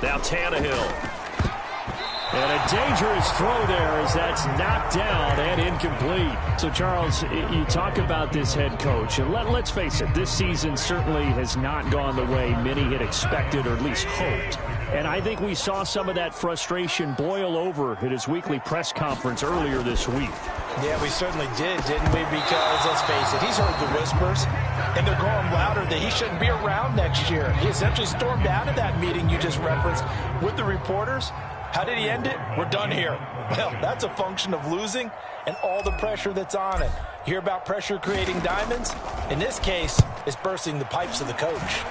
Now Tannehill. And a dangerous throw there as that's knocked down and incomplete. So, Charles, you talk about this head coach, and let's face it, this season certainly has not gone the way many had expected or at least hoped. And I think we saw some of that frustration boil over at his weekly press conference earlier this week. Yeah, we certainly did, didn't we? Because, let's face it, he's heard the whispers, and they're growing louder that he shouldn't be around next year. He essentially stormed out of that meeting you just referenced with the reporters. How did he end it? We're done here. Well, that's a function of losing and all the pressure that's on it. You hear about pressure creating diamonds? In this case, it's bursting the pipes of the coach.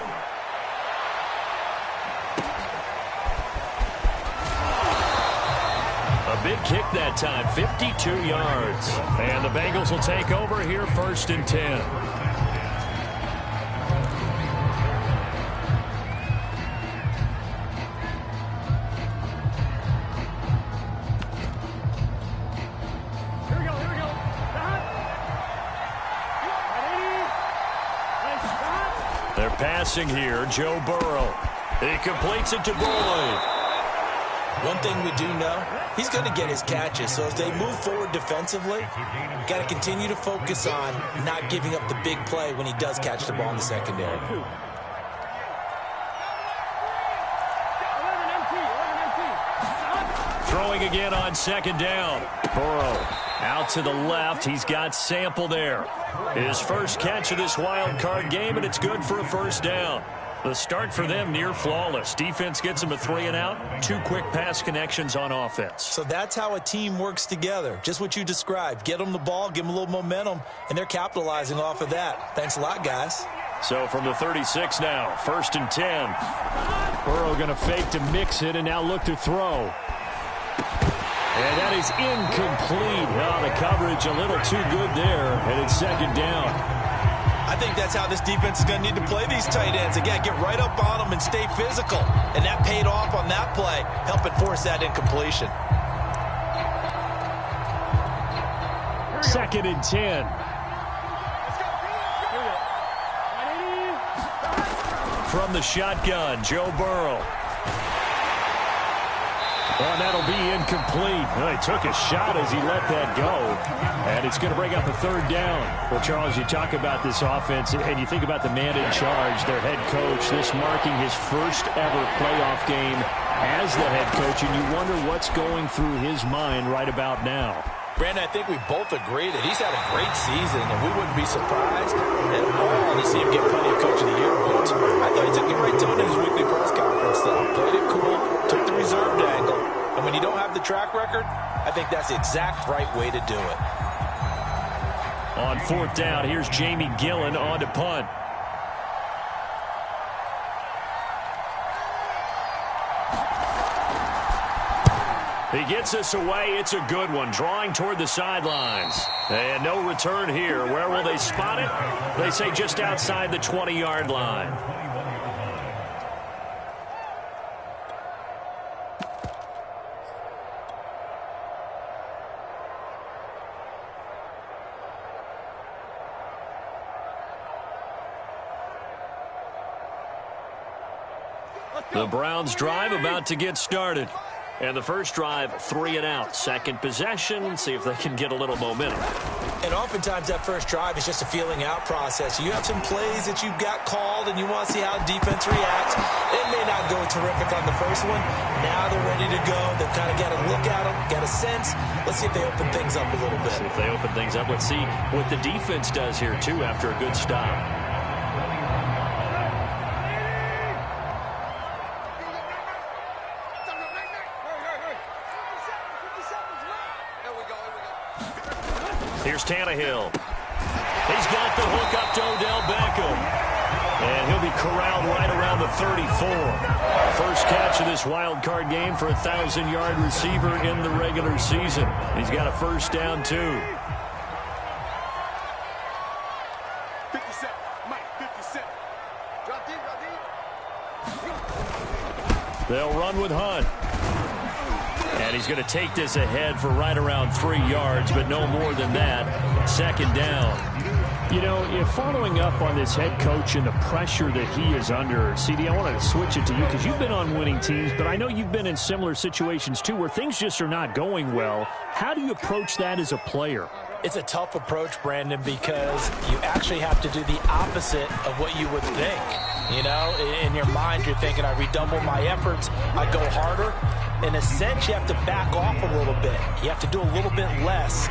A big kick that time, 52 yards. And the Bengals will take over here 1st and 10. They're passing here, Joe Burrow. He completes it to Boyd. One thing we do know, he's going to get his catches. So as they move forward defensively, got to continue to focus on not giving up the big play when he does catch the ball in the secondary. Throwing again on 2nd down. Burrow out to the left. He's got Sample there. His first catch of this wild card game, and it's good for a 1st down. The start for them near flawless. Defense gets them a 3-and-out. 2 quick pass connections on offense. So that's how a team works together. Just what you described. Get them the ball, give them a little momentum, and they're capitalizing off of that. Thanks a lot, guys. So from the 36 now, 1st and 10. Burrow going to fake to mix it and now look to throw. And that is incomplete. Oh, the coverage a little too good there, and it's 2nd down. I think that's how this defense is going to need to play these tight ends. Again, get right up on them and stay physical. And that paid off on that play, helping force that incompletion. 2nd and 10. From the shotgun, Joe Burrow. And that'll be incomplete. Well, he took a shot as he let that go. And it's going to bring up a 3rd down. Well, Charles, you talk about this offense, and you think about the man in charge, their head coach, this marking his first ever playoff game as the head coach, and you wonder what's going through his mind right about now. Brandon, I think we both agree that he's had a great season, and we wouldn't be surprised at all to see him get plenty of Coach of the Year votes. I thought he took the right tone in his weekly press conference, though. Played it cool, took the reserved angle, and when you don't have the track record, I think that's the exact right way to do it. On 4th down, here's Jamie Gillen on to punt. He gets us away. It's a good one. Drawing toward the sidelines. And no return here. Where will they spot it? They say just outside the 20-yard line. The Browns drive about to get started. And the first drive, 3-and-out. 2nd possession, see if they can get a little momentum. And oftentimes that first drive is just a feeling out process. You have some plays that you've got called and you want to see how defense reacts. It may not go terrific on the first one. Now they're ready to go. They've kind of got to look at them, got a sense. Let's see if they open things up a little bit. See if they open things up. Let's see what the defense does here, too, after a good stop. Here's Tannehill. He's got the hook up to Odell Beckham. And he'll be corralled right around the 34. First catch of this wild card game for a 1,000-yard receiver in the regular season. He's got a 1st down, too. 57. Mike, 57. Drop deep, drop deep. They'll run with Hunt. And he's going to take this ahead for right around 3 yards, but no more than that. 2nd down. You know, if following up on this head coach and the pressure that he is under, CD, I wanted to switch it to you because you've been on winning teams, but I know you've been in similar situations too where things just are not going well. How do you approach that as a player? It's a tough approach, Brandon, because you actually have to do the opposite of what you would think. You know, in your mind, you're thinking, I redouble my efforts, I go harder. In a sense, you have to back off a little bit. You have to do a little bit less.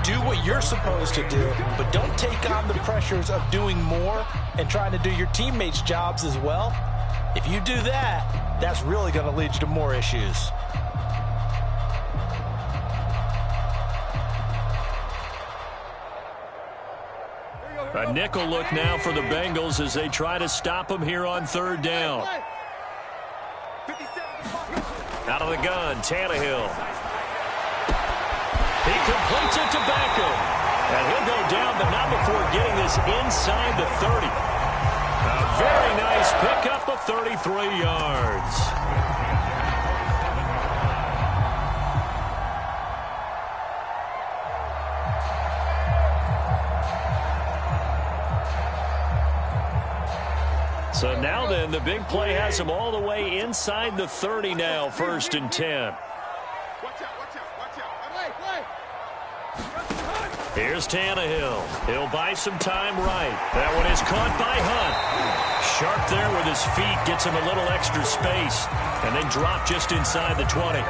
Do what you're supposed to do, but don't take on the pressures of doing more and trying to do your teammates' jobs as well. If you do that, that's really going to lead you to more issues. A nickel look now for the Bengals as they try to stop him here on third down. Out of the gun, Tannehill. He completes it to Beckham. And he'll go down, but not before getting this inside the 30. A very nice pickup of 33 yards. So now then, the big play has him all the way inside the 30 now, 1st and 10. Here's Tannehill. He'll buy some time right. That one is caught by Hunt. Sharp there with his feet. Gets him a little extra space. And then drop just inside the 20.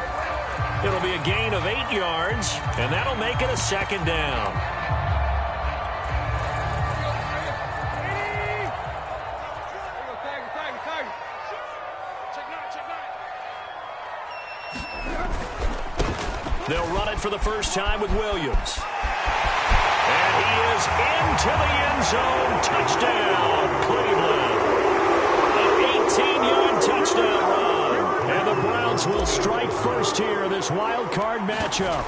It'll be a gain of 8 yards. And that'll make it a 2nd down. They'll run it for the first time with Williams. And he is into the end zone. Touchdown, Cleveland. An 18-yard touchdown run. And the Browns will strike first here in this wild card matchup.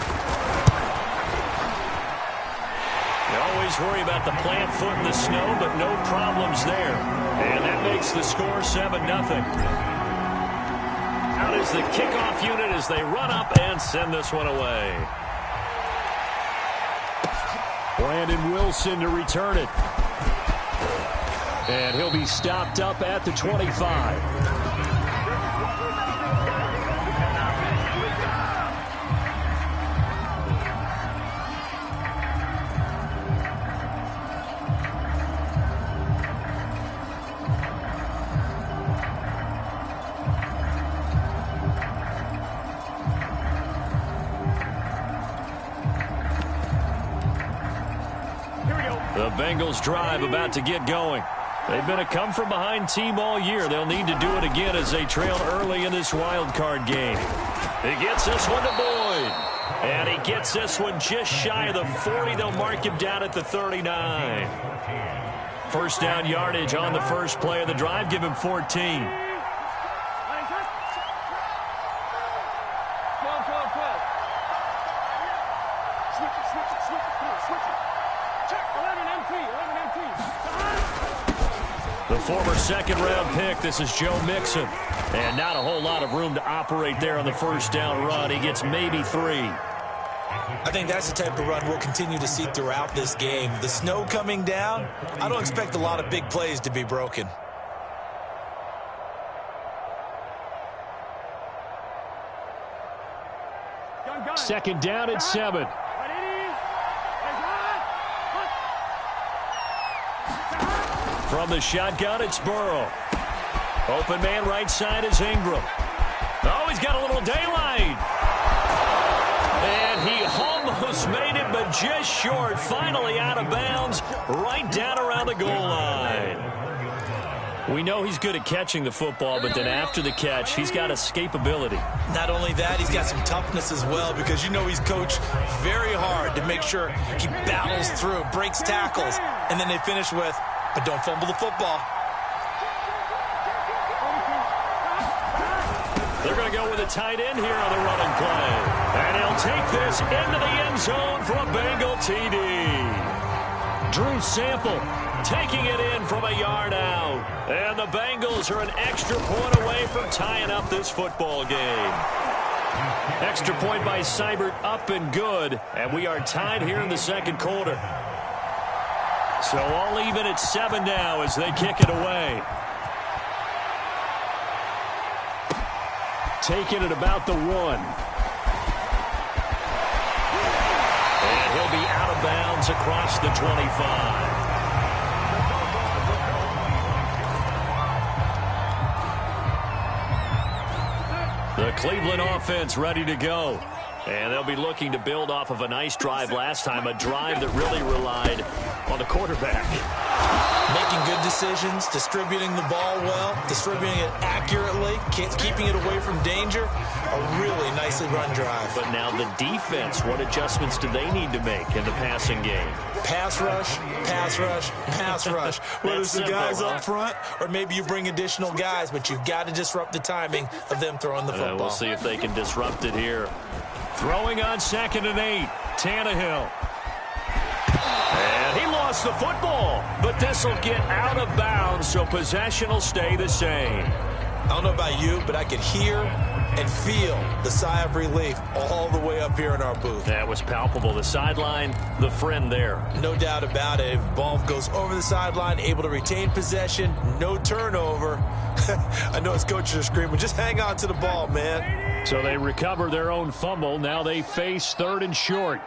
You always worry about the plant foot in the snow, but no problems there. And that makes the score 7-0. Out is the kickoff unit as they run up and send this one away. Brandon Wilson to return it. And he'll be stopped up at the 25. The Bengals drive about to get going. They've been a come-from-behind team all year. They'll need to do it again as they trail early in this wild card game. He gets this one to Boyd. And he gets this one just shy of the 40. They'll mark him down at the 39. First down yardage on the first play of the drive. Give him 14. The former second-round pick, this is Joe Mixon. And not a whole lot of room to operate there on the first down run. He gets maybe 3. I think that's the type of run we'll continue to see throughout this game. The snow coming down, I don't expect a lot of big plays to be broken. Second down and 7. From the shotgun, it's Burrow. Open man right side is Ingram. Oh, he's got a little daylight. And he almost made it, but just short. Finally out of bounds, right down around the goal line. We know he's good at catching the football, but then after the catch, he's got escapability. Not only that, he's got some toughness as well, because you know he's coached very hard to make sure he battles through, breaks tackles, and then they finish with, but don't fumble the football. They're going to go with a tight end here on the running play. And he'll take this into the end zone for a Bengal TD. Drew Sample taking it in from a yard out. And the Bengals are an extra point away from tying up this football game. Extra point by Seibert up and good. And we are tied here in the second quarter. So all even at 7 now as they kick it away. Taking it about the 1. And he'll be out of bounds across the 25. The Cleveland offense ready to go. And they'll be looking to build off of a nice drive last time, a drive that really relied on the quarterback. Making good decisions, distributing the ball well, distributing it accurately, keeping it away from danger. A really nicely run drive. But now the defense, what adjustments do they need to make in the passing game? Pass rush, pass rush, pass rush. Whether it's the guys up front or maybe you bring additional guys, but you've got to disrupt the timing of them throwing the football. We'll see if they can disrupt it here. Throwing on 2nd and 8, Tannehill. And he lost the football, but this will get out of bounds, so possession will stay the same. I don't know about you, but I could hear and feel the sigh of relief all the way up here in our booth. That was palpable. The sideline, the friend there. No doubt about it. If the ball goes over the sideline, able to retain possession, no turnover. I know his coaches are screaming, just hang on to the ball, man. So they recover their own fumble. Now they face 3rd and short.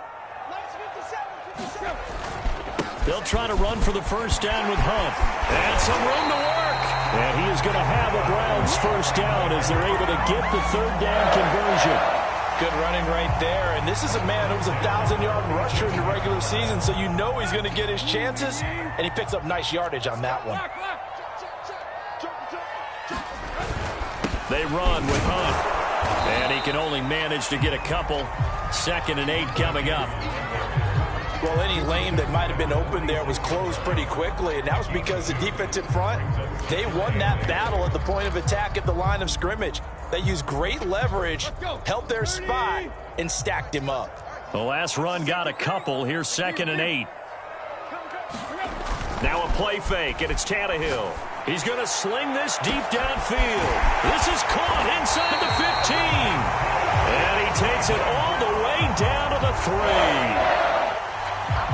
They'll try to run for the first down with Hunt. And some room to work. And he is going to have a Browns first down as they're able to get the 3rd down conversion. Good running right there. And this is a man who was a 1,000-yard rusher in the regular season, so you know he's going to get his chances. And he picks up nice yardage on that one. They run with Hunt. And he can only manage to get a couple. 2nd and 8 coming up. Well, any lane that might have been open there was closed pretty quickly, and that was because the defensive front, they won that battle at the point of attack at the line of scrimmage. They used great leverage, held their spot, and stacked him up. The last run got a couple. Here's 2nd and 8. Now a play fake, and it's Tannehill. He's going to sling this deep downfield. This is caught inside the 15. And he takes it all the way down to the 3.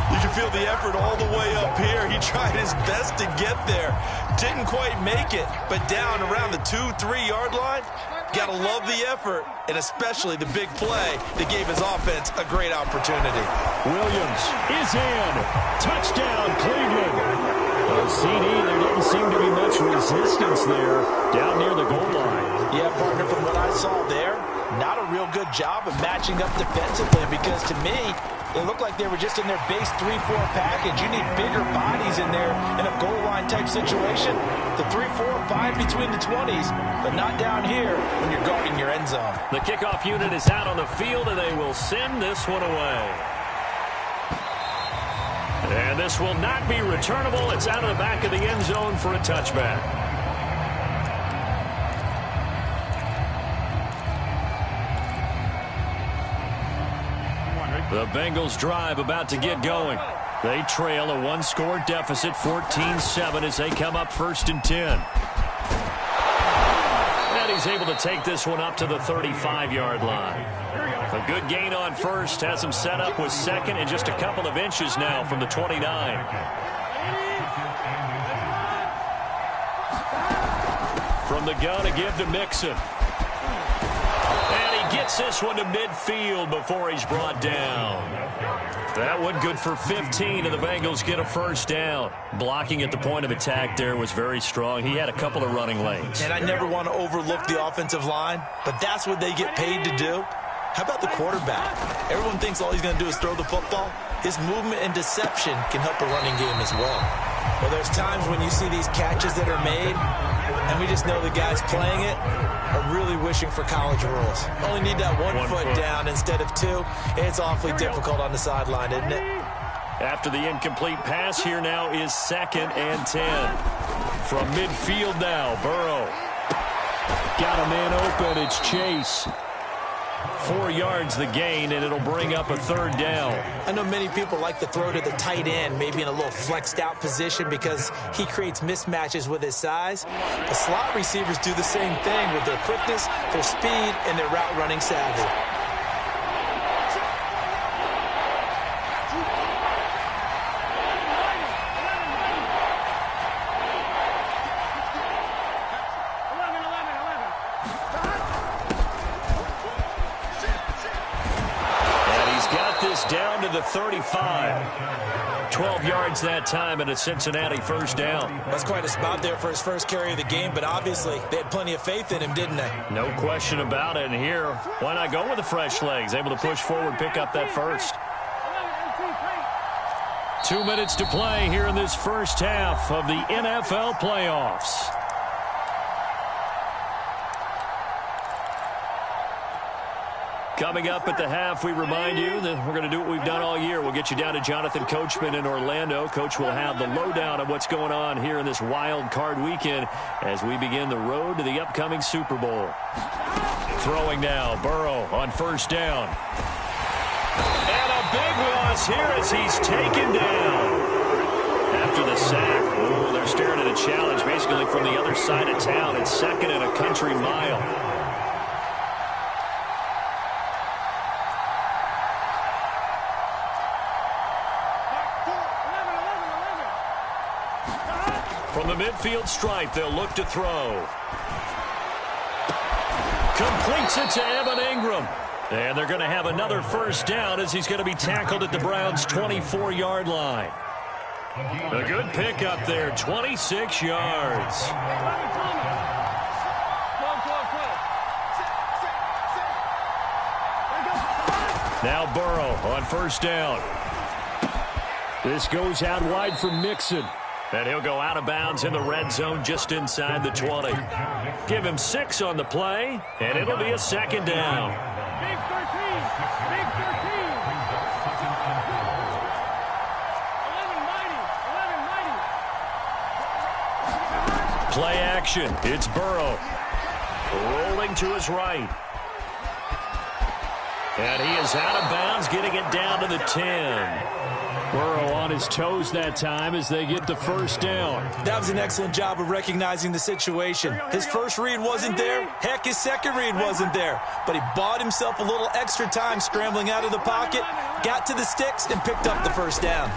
You can feel the effort all the way up here. He tried his best to get there. Didn't quite make it, but down around the 2-3 yard line. Gotta love the effort, and especially the big play that gave his offense a great opportunity. Williams is in. Touchdown, Cleveland. CD, there didn't seem to be much resistance there down near the goal line. Yeah, partner, from what I saw there, not a real good job of matching up defensively, because to me, it looked like they were just in their base 3-4 package. You need bigger bodies in there in a goal line type situation. The 3-4, 5 between the 20s, but not down here when you're guarding your end zone. The kickoff unit is out on the field, and they will send this one away. And this will not be returnable. It's out of the back of the end zone for a touchback. The Bengals drive about to get going. They trail a one-score deficit, 14-7, as they come up 1st and 10. And he's able to take this one up to the 35-yard line. A good gain on first, has him set up with 2nd and just a couple of inches now from the 29. From the gun, a give to Mixon. And he gets this one to midfield before he's brought down. That one good for 15, and the Bengals get a first down. Blocking at the point of attack there was very strong. He had a couple of running lanes. And I never want to overlook the offensive line, but that's what they get paid to do. How about the quarterback? Everyone thinks all he's going to do is throw the football. His movement and deception can help a running game as well. Well, there's times when you see these catches that are made, and we just know the guys playing it are really wishing for college rules. Only need that one foot down instead of 2. It's awfully difficult on the sideline, isn't it? After the incomplete pass, here now is 2nd and 10. From midfield now, Burrow. Got a man open, it's Chase. 4 yards the gain, and it'll bring up a 3rd down. I know many people like to throw to the tight end, maybe in a little flexed out position because he creates mismatches with his size. The slot receivers do the same thing with their quickness, their speed, and their route running savvy. this down to the 35. 12 yards that time and a Cincinnati first down. That's quite a spot there for his first carry of the game, but obviously they had plenty of faith in him, didn't they? No question about it. And here, why not go with the fresh legs? Able to push forward, pick up that first. 2 minutes to play here in this first half of the NFL playoffs. Coming up at the half, we remind you that we're going to do what we've done all year. We'll get you down to Jonathan Coachman in Orlando. Coach will have the lowdown of what's going on here in this wild card weekend as we begin the road to the upcoming Super Bowl. Throwing now, Burrow on first down. And a big loss here as he's taken down. After the sack, they're staring at a challenge basically from the other side of town. It's second and a country mile. From the midfield stripe, they'll look to throw. Completes it to Evan Ingram. And they're going to have another first down as he's going to be tackled at the Browns' 24-yard line. A good pickup there, 26 yards. Now Burrow on first down. This goes out wide for Mixon. And he'll go out of bounds in the red zone just inside the 20. Give him 6 on the play, and it'll be a second down. Big 13. Big 13. 11 mighty. 11 mighty. Play action. It's Burrow. Rolling to his right. And he is out of bounds, getting it down to the 10. Burrow on his toes that time as they get the first down. That was an excellent job of recognizing the situation. His first read wasn't there. Heck, his second read wasn't there. But he bought himself a little extra time scrambling out of the pocket, got to the sticks, and picked up the first down.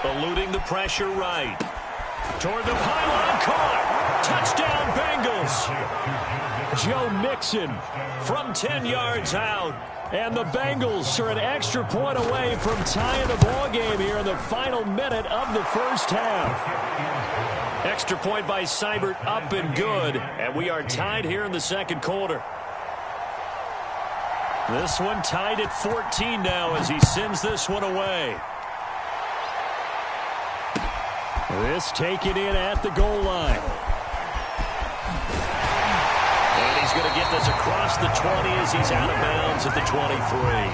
Eluding the pressure right. Toward the pylon, caught. Touchdown, Bengals. Joe Mixon from 10 yards out. And the Bengals are an extra point away from tying the ball game here in the final minute of the first half. Extra point by Seibert up and good. And we are tied here in the second quarter. This one tied at 14 now as he sends this one away. This taken in at the goal line. And he's going to get this across the 20 as he's out of bounds at the 23.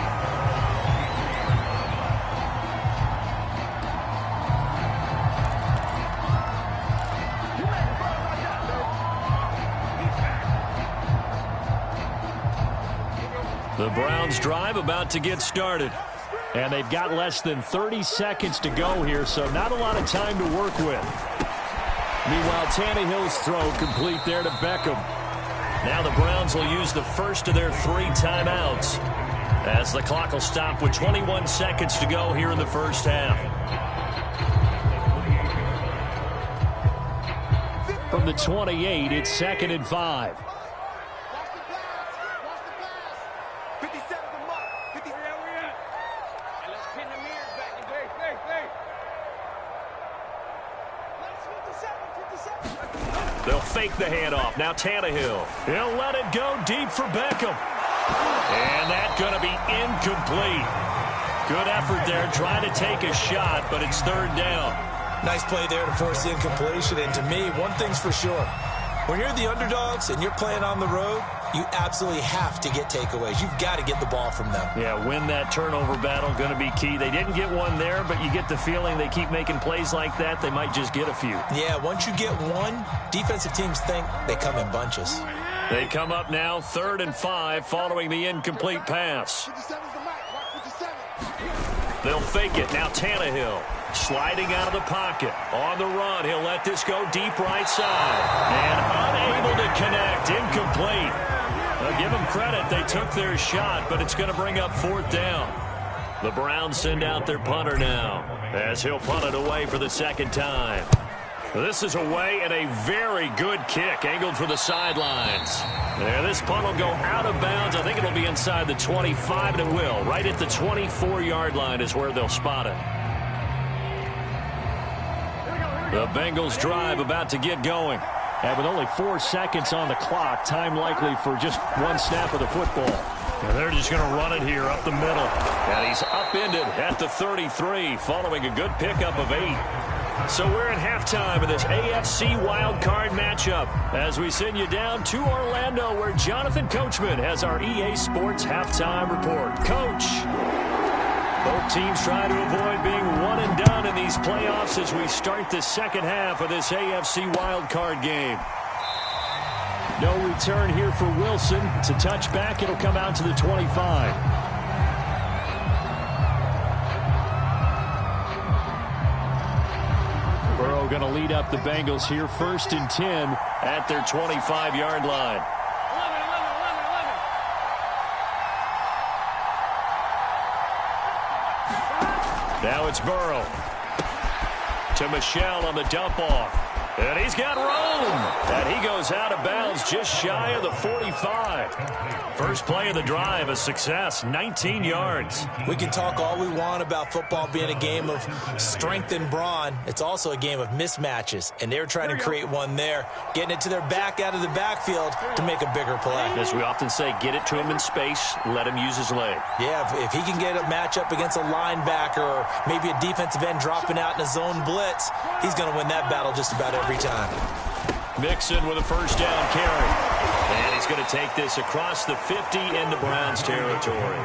The Browns drive about to get started. And they've got less than 30 seconds to go here, so not a lot of time to work with. Meanwhile, Tannehill's throw complete there to Beckham. Now the Browns will use the first of their 3 timeouts as the clock will stop with 21 seconds to go here in the first half. From the 28, it's 2nd and 5. They'll fake the handoff. Now Tannehill. He'll let it go deep for Beckham. And that's going to be incomplete. Good effort there trying to take a shot, but it's 3rd down. Nice play there to force the incompletion. And to me, one thing's for sure. When you're the underdogs and you're playing on the road, you absolutely have to get takeaways. You've got to get the ball from them. Yeah, win that turnover battle, going to be key. They didn't get one there, but you get the feeling they keep making plays like that, they might just get a few. Yeah, once you get one, defensive teams think they come in bunches. They come up now 3rd and 5 following the incomplete pass. They'll fake it. Now Tannehill sliding out of the pocket. On the run, he'll let this go deep right side. And unable to connect. Incomplete. Now give them credit. They took their shot, but it's going to bring up 4th down. The Browns send out their punter now as he'll punt it away for the 2nd time. This is away and a very good kick angled for the sidelines. There, this punt will go out of bounds. I think it'll be inside the 25, and it will. Right at the 24-yard line is where they'll spot it. The Bengals drive about to get going. And with only 4 seconds on the clock, time likely for just one snap of the football. And they're just going to run it here up the middle. And he's upended at the 33 following a good pickup of 8. So we're at halftime of this AFC wildcard matchup as we send you down to Orlando where Jonathan Coachman has our EA Sports halftime report. Coach, both teams trying to avoid being one and done in these playoffs as we start the second half of this AFC wildcard game. No return here for Wilson. It's a touchback. It'll come out to the 25. Burrow going to lead up the Bengals here, 1st and 10 at their 25-yard line. 11. Now it's Burrow to Michel on the dump off. And he's got room. And he goes out of bounds just shy of the 45. First play of the drive, a success, 19 yards. We can talk all we want about football being a game of strength and brawn. It's also a game of mismatches, and they're trying to create one there, getting it to their back out of the backfield to make a bigger play. As we often say, get it to him in space, let him use his leg. Yeah, if he can get a matchup against a linebacker or maybe a defensive end dropping out in a zone blitz, he's going to win that battle just about every time. Mixon with a first down carry. And he's going to take this across the 50 into Browns territory.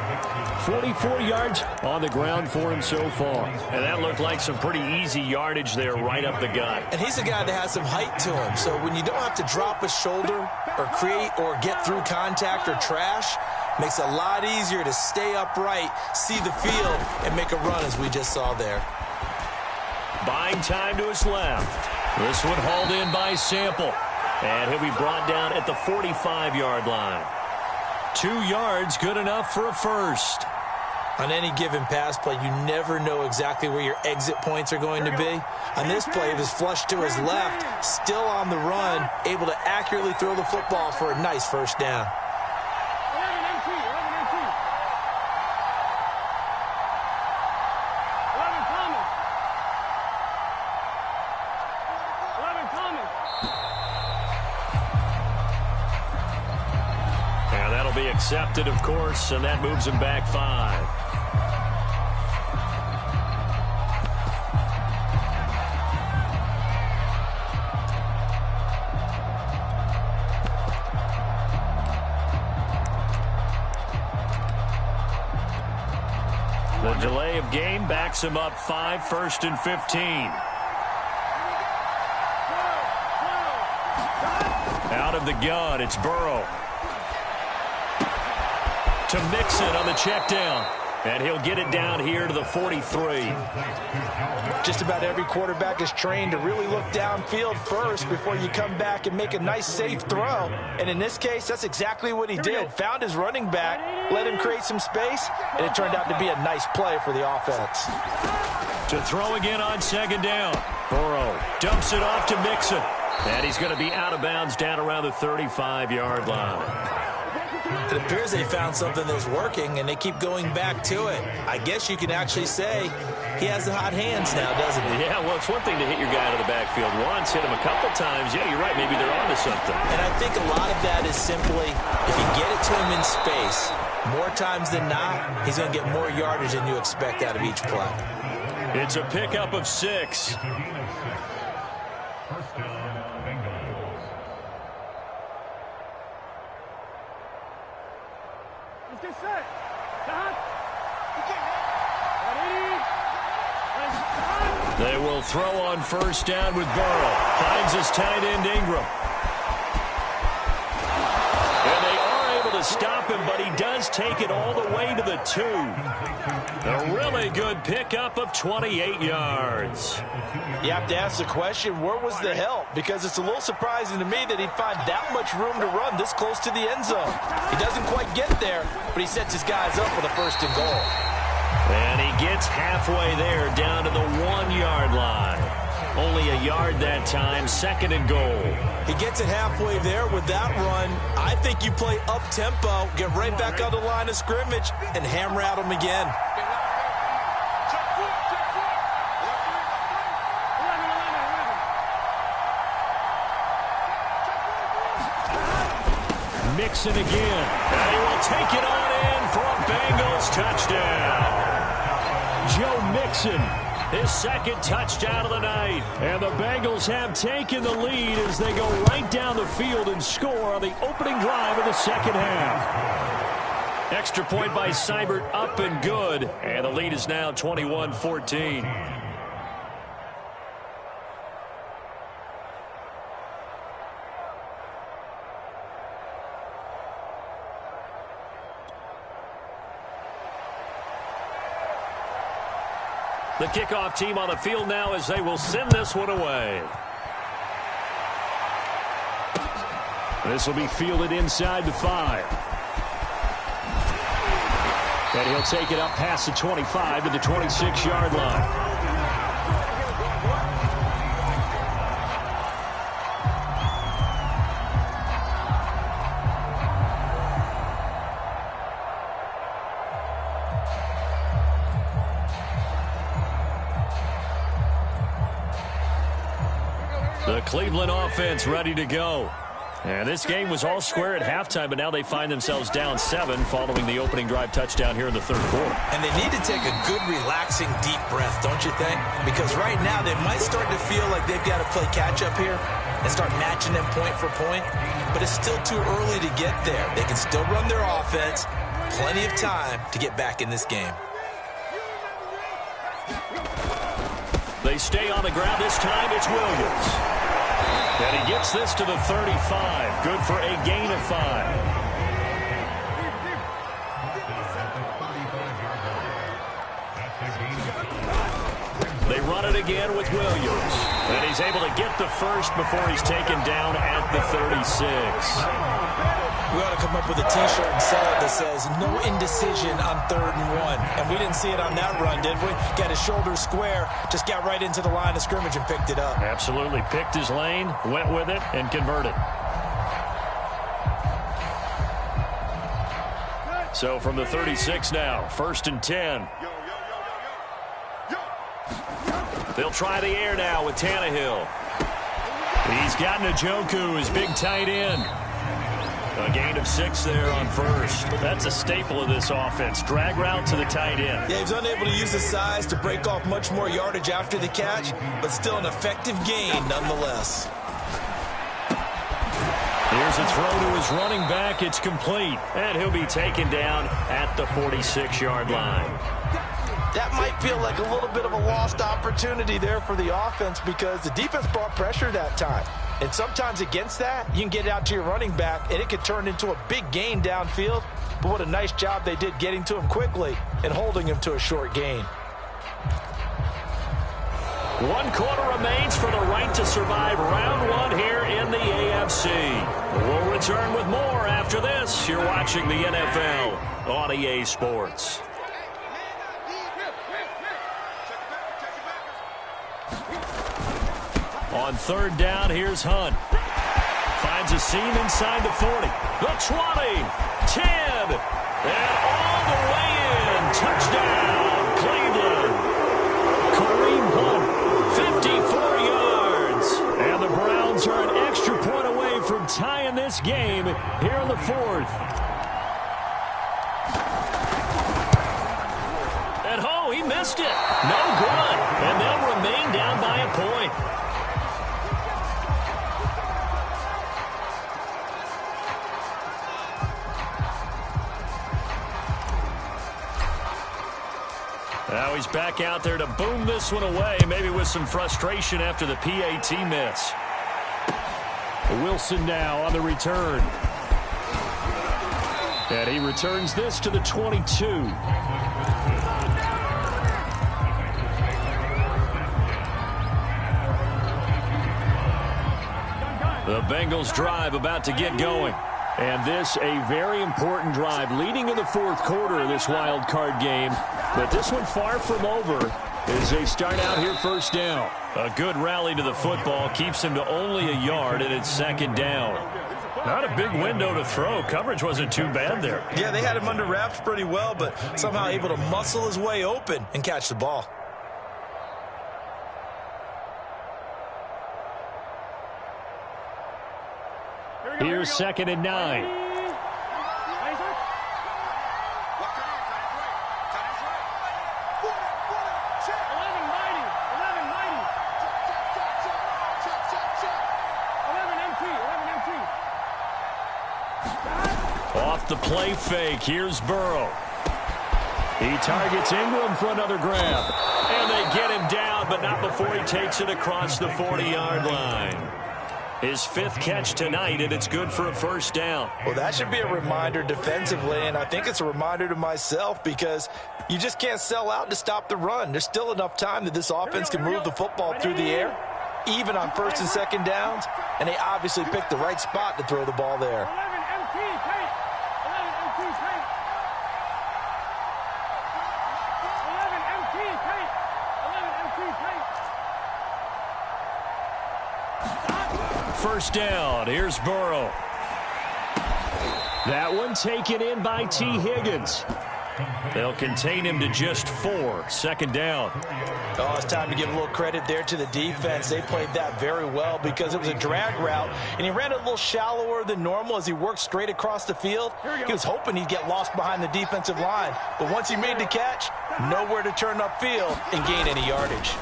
44 yards on the ground for him so far. And that looked like some pretty easy yardage there right up the gut. And he's a guy that has some height to him. So when you don't have to drop a shoulder or create or get through contact or trash, makes it a lot easier to stay upright, see the field, and make a run as we just saw there. Buying time to his left. This one hauled in by Sample. And he'll be brought down at the 45-yard line. 2 yards, good enough for a first. On any given pass play, you never know exactly where your exit points are going to be. On this play, he was flushed to his left, still on the run, able to accurately throw the football for a nice first down. 11 Thomas. And that'll be accepted, of course, and that moves him back 5. The delay of game backs him up 5, 1st and 15. Out of the gun, it's Burrow. To Mixon on the check down. And he'll get it down here to the 43. Just about every quarterback is trained to really look downfield first before you come back and make a nice, safe throw. And in this case, that's exactly what he did. Found his running back, let him create some space, and it turned out to be a nice play for the offense. To throw again on 2nd down. Burrow dumps it off to Mixon. And he's going to be out of bounds down around the 35-yard line. It appears they found something that's working, and they keep going back to it. I guess you can actually say he has the hot hands now, doesn't he? Yeah, well, it's one thing to hit your guy out of the backfield once, hit him a couple times. Yeah, you're right. Maybe they're onto something. And I think a lot of that is simply if you get it to him in space, more times than not, he's going to get more yardage than you expect out of each play. It's a pickup of 6. Let's get set. They will throw on 1st down with Burrow. Finds his tight end Ingram. And they are able to stop him, but he does take it all the way to the 2. A really good pickup of 28 yards. You have to ask the question, where was the help? Because it's a little surprising to me that he'd find that much room to run this close to the end zone. He doesn't quite get there, but he sets his guys up with a 1st and goal. And he gets halfway there, down to the 1-yard line. Only a yard that time, 2nd and goal. He gets it halfway there with that run. I think you play up-tempo, get right back on the line of scrimmage, and hammer at him again. Mixon again, and he will take it on in for a Bengals touchdown. Joe Mixon, his 2nd touchdown of the night. And the Bengals have taken the lead as they go right down the field and score on the opening drive of the 2nd half. Extra point by Seibert, up and good. And the lead is now 21-14. The kickoff team on the field now as they will send this one away. This will be fielded inside the 5. And he'll take it up past the 25 to the 26-yard line. The Cleveland offense ready to go. And this game was all square at halftime, but now they find themselves down 7 following the opening drive touchdown here in the 3rd quarter. And they need to take a good, relaxing, deep breath, don't you think? Because right now they might start to feel like they've got to play catch-up here and start matching them point for point. But it's still too early to get there. They can still run their offense. Plenty of time to get back in this game. They stay on the ground this time. It's Williams. And he gets this to the 35. Good for a gain of 5. They run it again with Williams. And he's able to get the first before he's taken down at the 36. We ought to come up with a T-shirt and sell it that says, no indecision on 3rd and 1. And we didn't see it on that run, did we? Got his shoulders square, just got right into the line of scrimmage and picked it up. Absolutely. Picked his lane, went with it, and converted. So from the 36 now, 1st and 10. They'll try the air now with Tannehill. He's got Njoku, his big tight end. A gain of 6 there on 1st. That's a staple of this offense. Drag route to the tight end. Yeah, he's unable to use his size to break off much more yardage after the catch, but still an effective gain nonetheless. Here's a throw to his running back. It's complete. And he'll be taken down at the 46-yard line. That might feel like a little bit of a lost opportunity there for the offense because the defense brought pressure that time. And sometimes against that, you can get it out to your running back, and it could turn into a big gain downfield. But what a nice job they did getting to him quickly and holding him to a short gain. 1 quarter remains for the right to survive round 1 here in the AFC. We'll return with more after this. You're watching the NFL on EA Sports. On 3rd down, here's Hunt. Finds a seam inside the 40. The 20, 10, and all the way in. Touchdown, Cleveland. Kareem Hunt, 54 yards. And the Browns are an extra point away from tying this game here in the 4th. And oh, he missed it. No good. And they'll remain down by a point. Now he's back out there to boom this one away, maybe with some frustration after the PAT miss. Wilson now on the return. And he returns this to the 22. The Bengals drive about to get going. And this a very important drive leading in the 4th quarter of this wild card game. But this one far from over as they start out here first down. A good rally to the football keeps him to only a yard, and it's second down. Not a big window to throw. Coverage wasn't too bad there. Yeah, they had him under wraps pretty well, but somehow able to muscle his way open and catch the ball. Here's second and 9. Off the play fake, here's Burrow. He targets Ingram for another grab. And they get him down, but not before he takes it across the 40-yard line. His 5th catch tonight, and it's good for a first down. Well, that should be a reminder defensively, and I think it's a reminder to myself because you just can't sell out to stop the run. There's still enough time that this offense can move the football through the air, even on first and second downs, and they obviously picked the right spot to throw the ball there. First down, here's Burrow. That one taken in by T. Higgins. They'll contain him to just 4. Second down. Oh, it's time to give a little credit there to the defense. They played that very well because it was a drag route, and he ran it a little shallower than normal as he worked straight across the field. He was hoping he'd get lost behind the defensive line, but once he made the catch, nowhere to turn upfield and gain any yardage.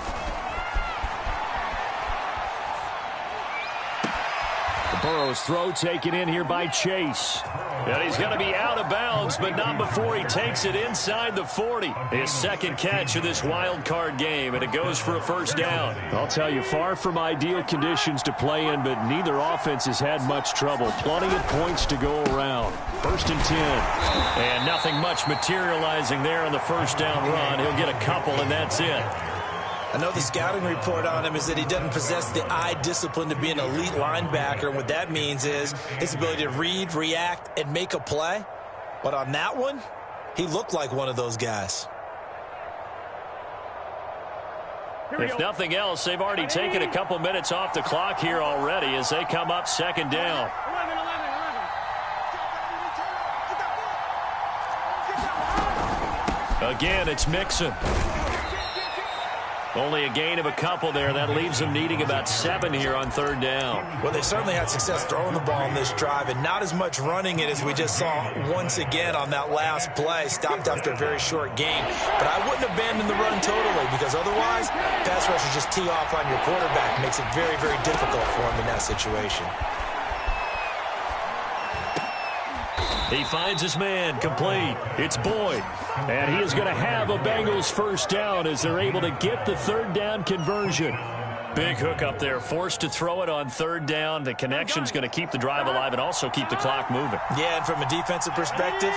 Burrow's throw taken in here by Chase. And he's going to be out of bounds, but not before he takes it inside the 40. His second catch of this wild card game, and it goes for a first down. I'll tell you, far from ideal conditions to play in, but neither offense has had much trouble. Plenty of points to go around. First and 10. And nothing much materializing there on the first down run. He'll get a couple, and that's it. I know the scouting report on him is that he doesn't possess the eye discipline to be an elite linebacker. And what that means is his ability to read, react, and make a play. But on that one, he looked like one of those guys. If nothing else, they've already taken a couple minutes off the clock here already as they come up second down. 11. Again, it's Mixon. Only a gain of a couple there. That leaves them needing about 7 here on third down. Well, they certainly had success throwing the ball on this drive, and not as much running it as we just saw once again on that last play. Stopped after a very short gain. But I wouldn't abandon the run totally because otherwise, pass rushers just tee off on your quarterback. Makes it very, very difficult for him in that situation. He finds his man, complete. It's Boyd. And he is going to have a Bengals first down as they're able to get the third down conversion. Big hook up there, forced to throw it on third down. The connection's going to keep the drive alive and also keep the clock moving. Yeah, and from a defensive perspective,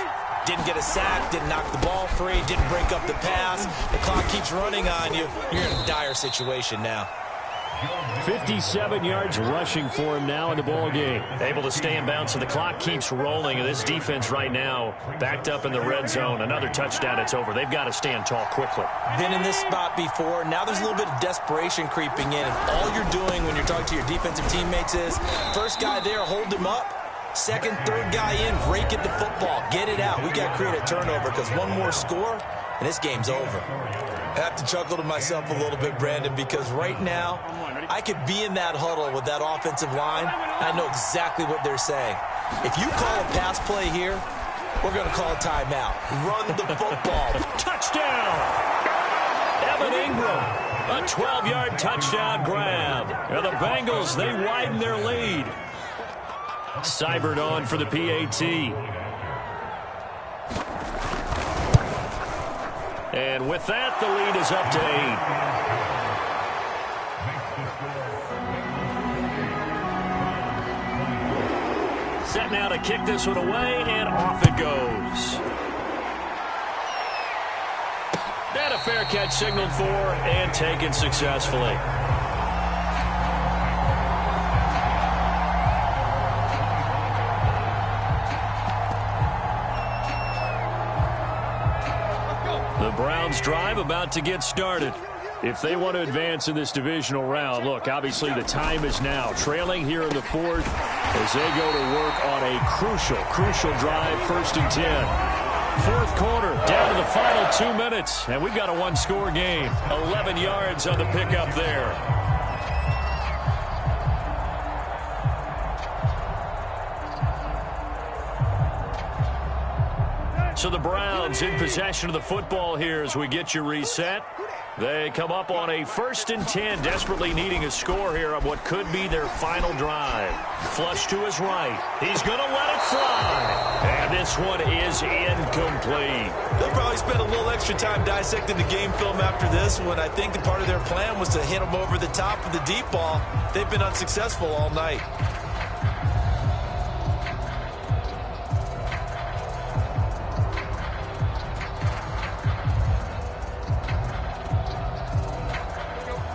didn't get a sack, didn't knock the ball free, didn't break up the pass. The clock keeps running on you. You're in a dire situation now. 57 yards rushing for him now in the ball game. Able to stay in bounds, so the clock keeps rolling. And this defense right now backed up in the red zone. Another touchdown, it's over. They've got to stand tall quickly. Been in this spot before. Now there's a little bit of desperation creeping in. And all you're doing when you're talking to your defensive teammates is first guy there, hold him up. Second, third guy in, rake at the football. Get it out. We got to create a turnover because one more score, and this game's over. I have to chuckle to myself a little bit, Brandon, because right now I could be in that huddle with that offensive line. I know exactly what they're saying. If you call a pass play here, we're going to call a timeout. Run the football. Touchdown! Evan Ingram, a 12-yard touchdown grab. And the Bengals, they widen their lead. Seibert on for the PAT. And with that, the lead is up to 8. Set now to kick this one away, and off it goes. And a fair catch signaled for and taken successfully. The Browns drive about to get started. If they want to advance in this divisional round, look, obviously the time is now. Trailing here in the fourth as they go to work on a crucial drive, 1st and 10. Fourth quarter, down to the final 2 minutes, and we've got a one-score game. 11 yards on the pickup there. So the Browns in possession of the football here as we get you reset. They come up on a 1st and 10, desperately needing a score here on what could be their final drive. Flush to his right. He's going to let it fly. And this one is incomplete. They'll probably spend a little extra time dissecting the game film after this one. I think the part of their plan was to hit him over the top with the deep ball. They've been unsuccessful all night.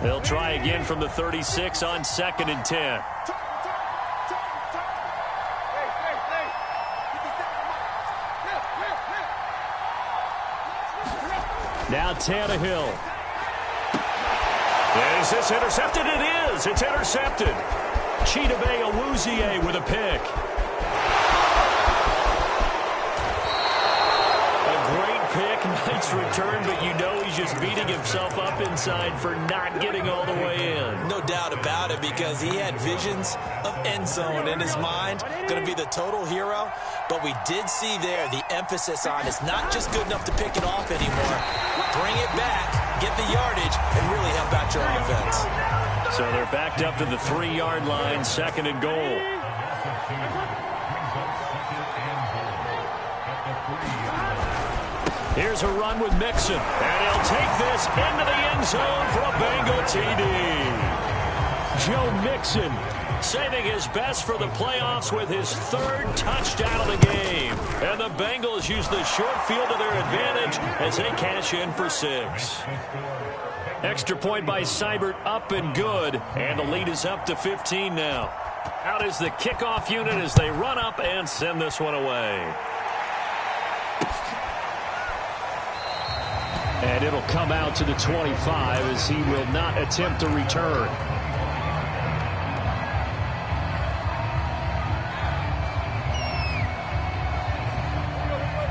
They'll try again from the 36 on 2nd and 10. Now Tannehill. Is this intercepted? It is. It's intercepted. Chidobe Awuzie with a pick. Nice return, but you know he's just beating himself up inside for not getting all the way in. No doubt about it, because he had visions of end zone in his mind. Going to be the total hero. But we did see there the emphasis on it's not just good enough to pick it off anymore. Bring it back, get the yardage, and really help out your offense. So they're backed up to the 3-yard line, 2nd and goal. Here's a run with Mixon, and he'll take this into the end zone for a Bengal TD. Joe Mixon saving his best for the playoffs with his 3rd touchdown of the game. And the Bengals use the short field to their advantage as they cash in for 6. Extra point by Seibert, up and good, and the lead is up to 15 now. Out is the kickoff unit as they run up and send this one away. And it'll come out to the 25 as he will not attempt to return.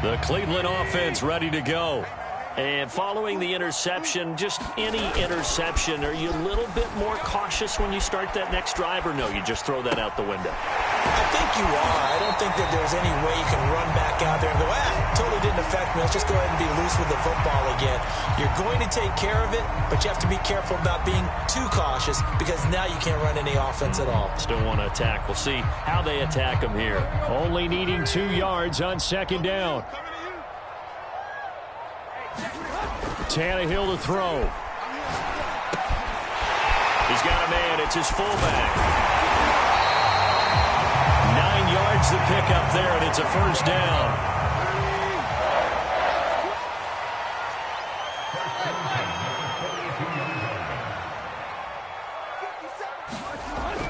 The Cleveland offense ready to go. And following the interception, just any interception, are you a little bit more cautious when you start that next drive, or no, you just throw that out the window? I think you are. I don't think that there's any way you can run back out there and go, totally didn't affect me. Let's just go ahead and be loose with the football again. You're going to take care of it, but you have to be careful about being too cautious because now you can't run any offense at all. Still want to attack. We'll see how they attack them here. Only needing 2 yards on 2nd down. Tannehill to throw. He's got a man. It's his fullback. 9 yards to pick up there, and it's a 1st down.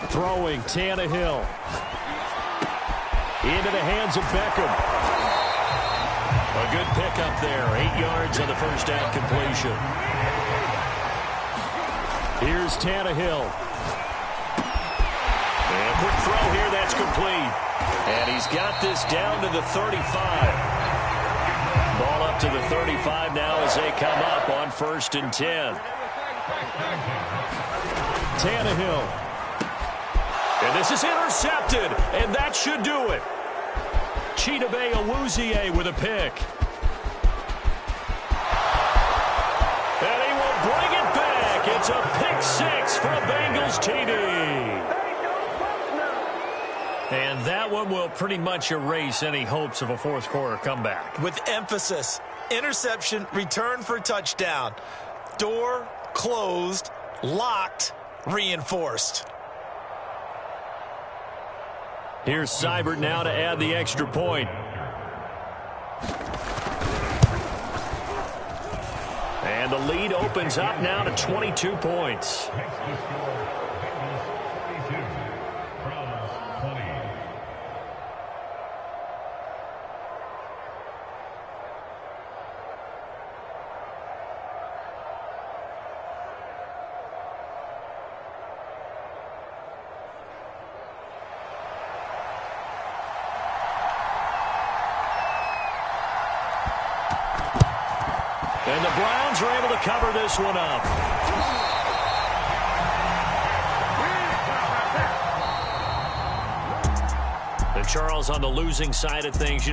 Throwing Tannehill. Into the hands of Beckham. A good pickup there. 8 yards on the 1st down completion. Here's Tannehill. And a quick throw here. That's complete. And he's got this down to the 35. Ball up to the 35 now as they come up on 1st and 10. Tannehill. And this is intercepted. And that should do it. Chidobe Awuzie with a pick. And he will bring it back. It's a pick 6 for a Bengals TD. And that one will pretty much erase any hopes of a 4th quarter comeback. With emphasis, interception, return for touchdown. Door closed, locked, reinforced. Here's Seibert now to add the extra point. And the lead opens up now to 22 points. And the Browns are able to cover this one up. And Charles, on the losing side of things,